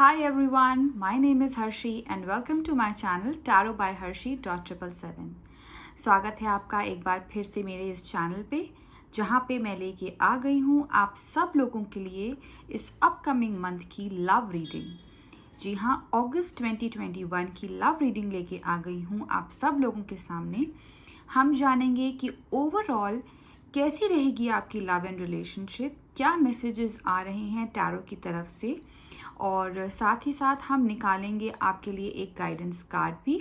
Hi everyone, my name is Harshi and welcome to my channel Tarot by Harshi.777। स्वागत है आपका एक बार फिर से मेरे इस चैनल पे, जहाँ पे मैं लेके आ गई हूँ आप सब लोगों के लिए इस अपकमिंग मंथ की लव रीडिंग। जी हाँ, अगस्त 2021 की लव रीडिंग लेके आ गई हूँ आप सब लोगों के सामने। हम जानेंगे कि ओवरऑल कैसी रहेगी आपकी लव एंड रिलेशनशिप, क्या मैसेजेस आ रहे हैं टैरो की तरफ से, और साथ ही साथ हम निकालेंगे आपके लिए एक गाइडेंस कार्ड भी,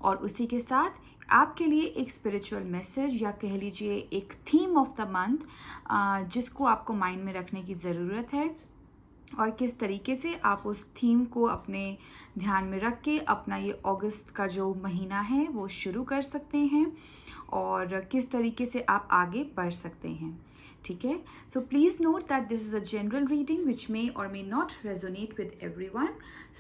और उसी के साथ आपके लिए एक स्पिरिचुअल मैसेज या कह लीजिए एक थीम ऑफ द मंथ जिसको आपको माइंड में रखने की ज़रूरत है, और किस तरीके से आप उस थीम को अपने ध्यान में रख के अपना ये अगस्त का जो महीना है वो शुरू कर सकते हैं, और किस तरीके से आप आगे बढ़ सकते हैं। ठीक है, so please note that this is a general reading which may or may not resonate with everyone,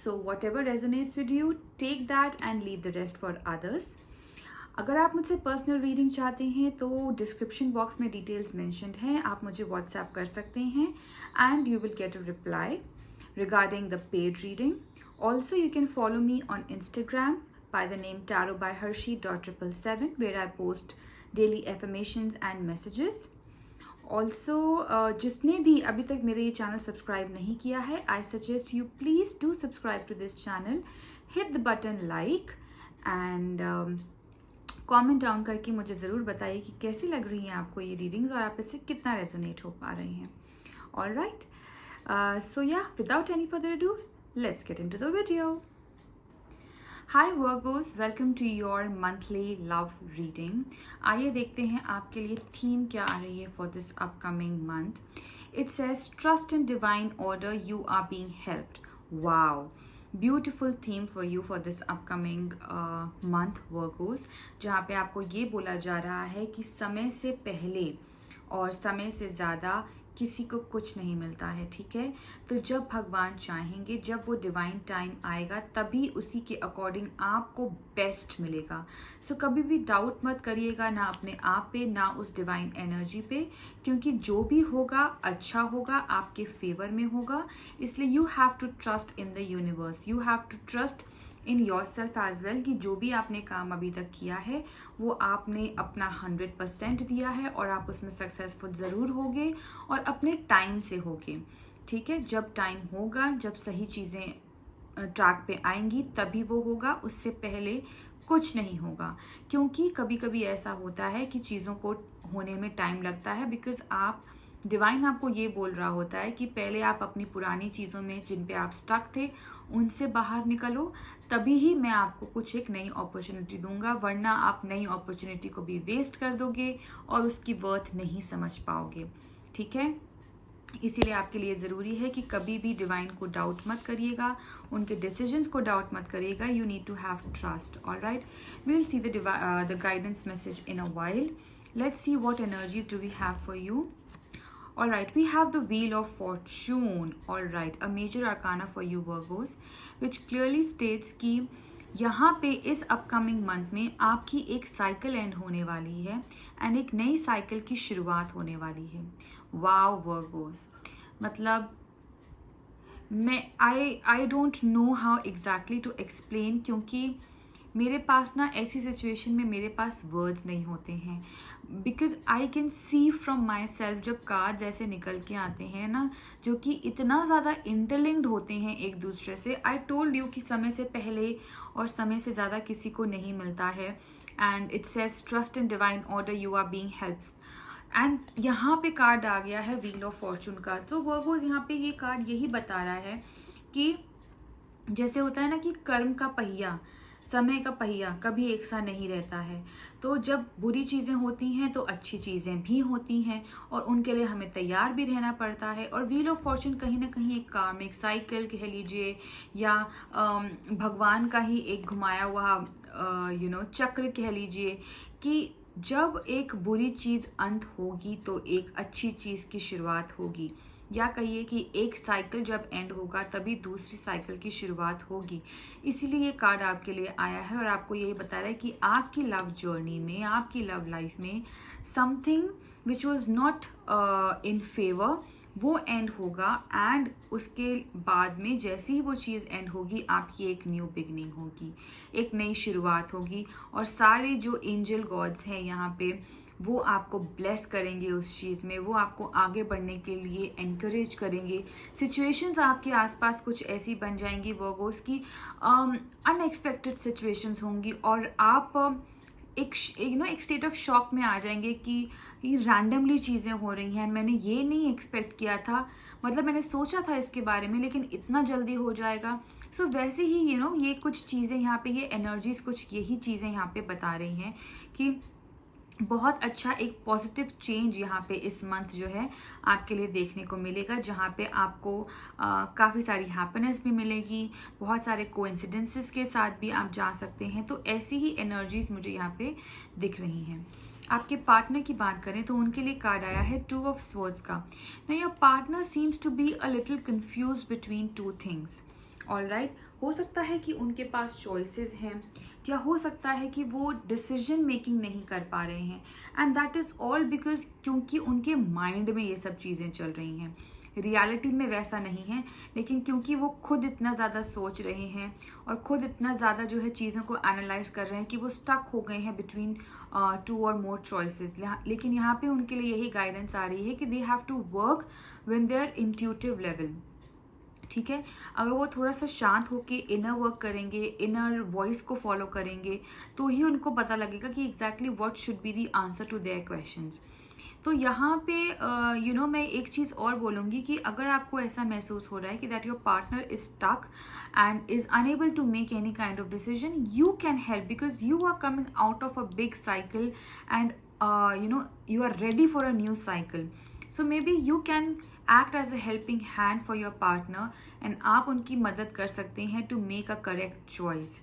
so whatever resonates with you take that and leave the rest for others. अगर आप मुझसे personal reading चाहते हैं तो description box में details mentioned हैं, आप मुझे व्हाट्सएप कर सकते हैं and you will get a reply regarding the paid reading. Also, you can follow me on Instagram by the name tarotbyharshi.777 where I post daily affirmations and messages. Also, जिसने भी अभी तक मेरे ये चैनल सब्सक्राइब नहीं किया है, I suggest you please do subscribe to this channel, hit the button like and comment down करके मुझे ज़रूर बताइए कि कैसी लग रही हैं आपको ये रीडिंग्स और आप इससे कितना रेजोनेट हो पा रहे हैं। All right, so yeah, without any further ado, let's get into the video. Hi Virgos, welcome to your monthly love reading. आइए देखते हैं आपके लिए थीम क्या आ रही है for this upcoming month. It says trust in divine order, you are being helped. Wow. Beautiful theme for you for this upcoming month Virgo's, जहाँ पे आपको ये बोला जा रहा है कि समय से पहले और समय से ज़्यादा किसी को कुछ नहीं मिलता है। ठीक है, तो जब भगवान चाहेंगे, जब वो डिवाइन टाइम आएगा, तभी उसी के अकॉर्डिंग आपको बेस्ट मिलेगा। सो कभी भी डाउट मत करिएगा, ना अपने आप पे ना उस डिवाइन एनर्जी पे, क्योंकि जो भी होगा अच्छा होगा, आपके फेवर में होगा। इसलिए you have to trust in the universe, you have to trust in yourself as well, कि जो भी आपने काम अभी तक किया है वो आपने अपना 100% दिया है और आप उसमें सक्सेसफुल ज़रूर होगे और अपने टाइम से होगे। ठीक है, जब टाइम होगा, जब सही चीज़ें ट्रैक पे आएंगी तभी वो होगा, उससे पहले कुछ नहीं होगा। क्योंकि कभी कभी ऐसा होता है कि चीज़ों को होने में टाइम लगता है, बिकॉज आप डिवाइन आपको ये बोल रहा होता है कि पहले आप अपनी पुरानी चीज़ों में जिन पे आप स्टक थे उनसे बाहर निकलो, तभी ही मैं आपको कुछ एक नई अपॉर्चुनिटी दूंगा, वरना आप नई अपॉर्चुनिटी को भी वेस्ट कर दोगे और उसकी वर्थ नहीं समझ पाओगे। ठीक है, इसीलिए आपके लिए ज़रूरी है कि कभी भी डिवाइन को डाउट मत करिएगा, उनके डिसीजंस को डाउट मत करिएगा। You need to have trust. All right, we will see the guidance message in a while. Let's see what energies do we have for you. All right, we have the Wheel of Fortune. All right, a major arcana for you Virgos, which clearly states कि यहाँ पे इस upcoming month में आपकी एक cycle and होने वाली है एंड एक नई साइकिल की शुरुआत होने वाली है। वाओ वर्गोस, मतलब मैं I don't know how exactly to explain, क्योंकि मेरे पास ना ऐसी सिचुएशन में मेरे पास वर्ड्स नहीं होते हैं, because I can see from my self जब कार्ड्स ऐसे निकल के आते हैं ना, जो कि इतना ज़्यादा इंटरलिंक्ड होते हैं एक दूसरे से। आई टोल्ड यू कि समय से पहले और समय से ज़्यादा किसी को नहीं मिलता है, and it says trust in divine order, you are being help. And यहाँ पे कार्ड आ गया है व्हील ऑफ फॉर्चून का। तो वर्गोस, यहाँ पे ये कार्ड यही बता रहा है कि जैसे होता है ना कि कर्म का पहिया, समय का पहिया कभी एक सा नहीं रहता है। तो जब बुरी चीज़ें होती हैं तो अच्छी चीज़ें भी होती हैं, और उनके लिए हमें तैयार भी रहना पड़ता है। और व्हील ऑफ फॉर्चून कहीं ना कहीं एक कार्मिक साइकिल कह लीजिए, या भगवान का ही एक घुमाया हुआ चक्र कह लीजिए, कि जब एक बुरी चीज़ अंत होगी तो एक अच्छी चीज़ की शुरुआत होगी, या कहिए कि एक साइकिल जब एंड होगा तभी दूसरी साइकिल की शुरुआत होगी। इसीलिए ये कार्ड आपके लिए आया है और आपको यही बता रहा है कि आपकी लव जर्नी में, आपकी लव लाइफ में something which was not in favour वो एंड होगा एंड उसके बाद में जैसे ही वो चीज़ एंड होगी आपकी एक न्यू बिगनिंग होगी, एक नई शुरुआत होगी। और सारे जो एंजल गॉड्स हैं यहाँ पे वो आपको ब्लेस करेंगे उस चीज़ में, वो आपको आगे बढ़ने के लिए एनकरेज करेंगे। सिचुएशंस आपके आसपास कुछ ऐसी बन जाएंगी वर्गोस की, अनएक्सपेक्टेड सिचुएशंस होंगी और आप एक एक स्टेट ऑफ शॉक में आ जाएंगे कि ये रैंडमली चीज़ें हो रही हैं, मैंने ये नहीं एक्सपेक्ट किया था, मतलब मैंने सोचा था इसके बारे में लेकिन इतना जल्दी हो जाएगा। सो वैसे ही ये कुछ चीज़ें यहाँ पे, ये एनर्जीज कुछ यही चीज़ें यहाँ पे बता रही हैं कि बहुत अच्छा एक पॉजिटिव चेंज यहाँ पे इस मंथ जो है आपके लिए देखने को मिलेगा, जहाँ पे आपको काफ़ी सारी हैप्पीनेस भी मिलेगी, बहुत सारे कोइंसिडेंसेस के साथ भी आप जा सकते हैं। तो ऐसी ही एनर्जीज मुझे यहाँ पे दिख रही हैं। आपके पार्टनर की बात करें तो उनके लिए कार्ड आया है 2 ऑफ स्वॉर्ड्स का। ना your partner seems to be a little confuse between 2 things. Alright, हो सकता है कि उनके पास चॉइसेस हैं या हो सकता है कि वो डिसीजन मेकिंग नहीं कर पा रहे हैं, and that is all because क्योंकि उनके माइंड में ये सब चीज़ें चल रही हैं। रियलिटी में वैसा नहीं है, लेकिन क्योंकि वो खुद इतना ज़्यादा सोच रहे हैं और खुद इतना ज़्यादा जो है चीज़ों को एनालाइज कर रहे हैं कि वो स्टक हो गए हैं बिटवीन 2 और मोर चॉइसेस। लेकिन यहाँ पे उनके लिए यही गाइडेंस आ रही है कि they have to work when they are intuitive level. ठीक है, अगर वो थोड़ा सा शांत होके इनर वर्क करेंगे, इनर वॉइस को फॉलो करेंगे, तो ही उनको पता लगेगा कि exactly what should be the answer to their questions. तो यहाँ पे मैं एक चीज़ और बोलूँगी कि अगर आपको ऐसा महसूस हो रहा है कि that your partner is stuck and is unable to make any kind of decision, you can help because you are coming out of a big cycle and you are ready for a new cycle. So maybe you can act as a helping hand for your partner and आप उनकी मदद कर सकते हैं to make a correct choice.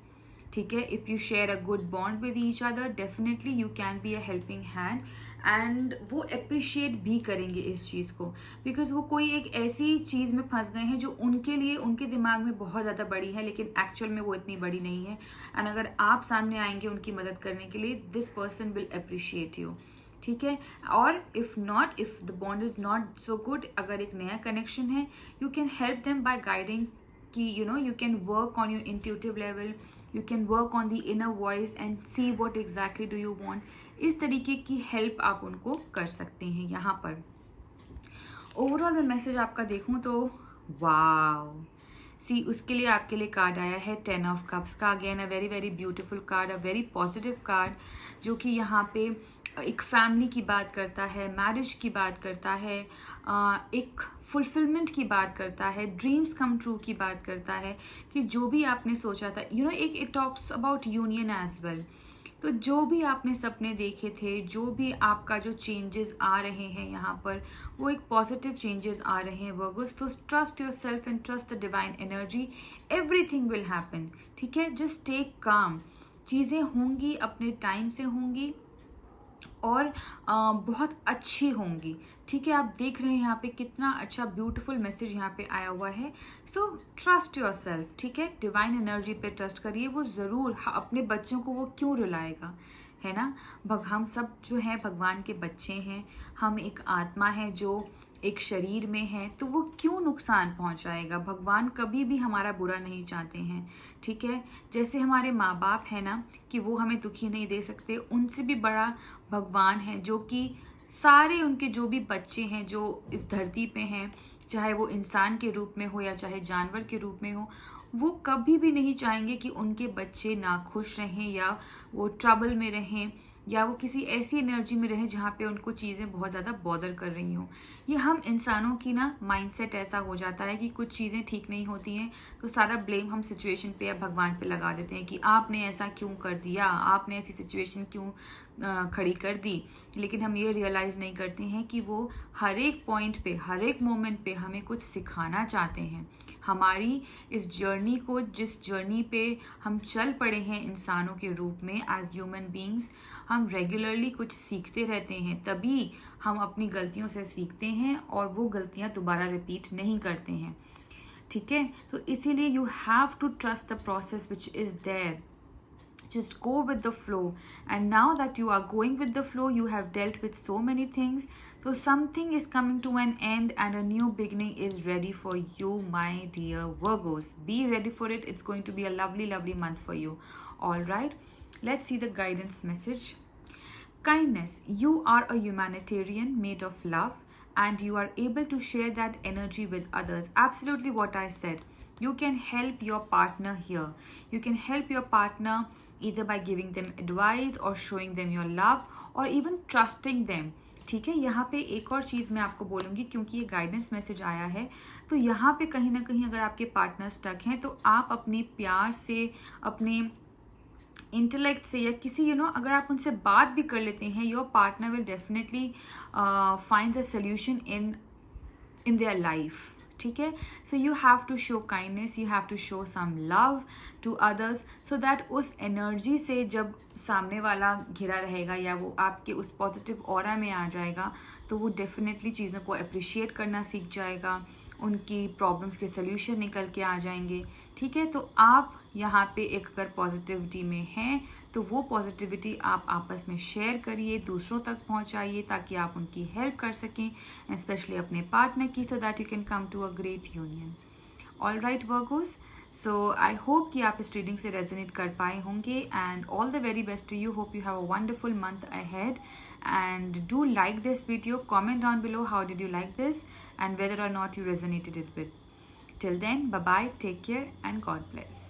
ठीक है, if you share a good bond with each other, definitely you can be a helping hand and वो appreciate भी करेंगे इस चीज़ को, because वो कोई एक ऐसी चीज़ में फंस गए हैं जो उनके लिए उनके दिमाग में बहुत ज़्यादा बड़ी है लेकिन एक्चुअल में वो इतनी बड़ी नहीं है। एंड अगर आप सामने आएंगे उनकी मदद करने के लिए, this person will appreciate you. ठीक है, और if not, if the bond is not so good, अगर एक नया कनेक्शन है, you can help them by guiding कि you can work on your intuitive level, you can work on the inner voice and see what exactly do you want. इस तरीके की help आप उनको कर सकते हैं यहाँ पर। ओवरऑल मैं मैसेज आपका देखूँ तो वाव, सी उसके लिए आपके लिए कार्ड आया है 10 ऑफ कप्स का। Again a very very beautiful card, a very positive card, जो कि यहाँ पे एक फैमिली की बात करता है, मैरिज की बात करता है, एक फुलफिलमेंट की बात करता है, ड्रीम्स कम ट्रू की बात करता है कि जो भी आपने सोचा था, एक it talks about union as well. तो जो भी आपने सपने देखे थे, जो भी आपका जो चेंजेस आ रहे हैं यहाँ पर, वो एक पॉजिटिव चेंजेस आ रहे हैं वर्गोस। तो trust your self and trust the divine energy, everything will happen. ठीक है, जस्ट टेक काम, चीज़ें होंगी, अपने टाइम से होंगी और बहुत अच्छी होंगी। ठीक है, आप देख रहे हैं यहाँ पे कितना अच्छा ब्यूटीफुल मैसेज यहाँ पे आया हुआ है। So trust your self. ठीक है, डिवाइन एनर्जी पे ट्रस्ट करिए, वो ज़रूर अपने बच्चों को वो क्यों रुलाएगा, है ना। हम सब जो हैं भगवान के बच्चे हैं, हम एक आत्मा है जो एक शरीर में है, तो वो क्यों नुकसान पहुंचाएगा। भगवान कभी भी हमारा बुरा नहीं चाहते हैं। ठीक है, जैसे हमारे माँ बाप है ना कि वो हमें दुखी नहीं दे सकते, उनसे भी बड़ा भगवान है जो कि सारे उनके जो भी बच्चे हैं जो इस धरती पे हैं, चाहे वो इंसान के रूप में हो या चाहे जानवर के रूप में हो, वो कभी भी नहीं चाहेंगे कि उनके बच्चे नाखुश रहें या वो ट्रबल में रहें या वो किसी ऐसी एनर्जी में रहें जहाँ पे उनको चीज़ें बहुत ज़्यादा बॉदर कर रही हों। ये हम इंसानों की ना माइंडसेट ऐसा हो जाता है कि कुछ चीज़ें ठीक नहीं होती हैं तो सारा ब्लेम हम सिचुएशन पे या भगवान पे लगा देते हैं कि आपने ऐसा क्यों कर दिया, आपने ऐसी सिचुएशन क्यों खड़ी कर दी। लेकिन हम ये रियलाइज़ नहीं करते हैं कि वो हर एक पॉइंट पे, हर एक मोमेंट पे हमें कुछ सिखाना चाहते हैं। हमारी इस जर्नी को, जिस जर्नी पे हम चल पड़े हैं इंसानों के रूप में एज ह्यूमन बीइंग्स, हम रेगुलरली कुछ सीखते रहते हैं, तभी हम अपनी गलतियों से सीखते हैं और वो गलतियां दोबारा रिपीट नहीं करते हैं। ठीक है, तो इसीलिए you have to trust the process which is there. just go with the flow. And now that you are going with the flow, you have dealt with so many things, so something is coming to an end and a new beginning is ready for you, my dear Virgos. Be ready for it. It's going to be a lovely month for you. All right, let's see the guidance message. Kindness. You are a humanitarian made of love, and you are able to share that energy with others. Absolutely what I said. You can help your partner here. You can help your partner either by giving them advice or showing them your love or even trusting them. ठीक है, यहाँ पे एक और चीज़ मैं आपको बोलूँगी, क्योंकि ये गाइडेंस मैसेज आया है, तो यहाँ पे कहीं ना कहीं अगर आपके पार्टनर स्टक हैं तो आप अपने प्यार से, अपने इंटेलेक्ट से, या किसी अगर आप उनसे बात भी कर लेते हैं, your partner will definitely find a solution in their life. ठीक है, so you have to show kindness, you have to show some love to others, so that उस एनर्जी से जब सामने वाला घिरा रहेगा या वो आपके उस पॉजिटिव ऑरा में आ जाएगा, तो वो डेफिनेटली चीज़ों को अप्रिशिएट करना सीख जाएगा, उनकी प्रॉब्लम्स के सल्यूशन निकल के आ जाएंगे. ठीक है, तो आप यहाँ पे एक अगर पॉजिटिविटी में हैं तो वो पॉजिटिविटी आप आपस में शेयर करिए, दूसरों तक पहुँचाइए, ताकि आप उनकी हेल्प कर सकें, स्पेशली अपने पार्टनर की, so that you can come to a great union. All right Virgos, so I hope कि आप इस रीडिंग से रेजोनेट कर पाए होंगे, and all the very best to you. Hope you have a wonderful month ahead, and do like this video, comment down below how did you like this and whether or not you resonated it with. Till then, bye bye, take care, and God bless.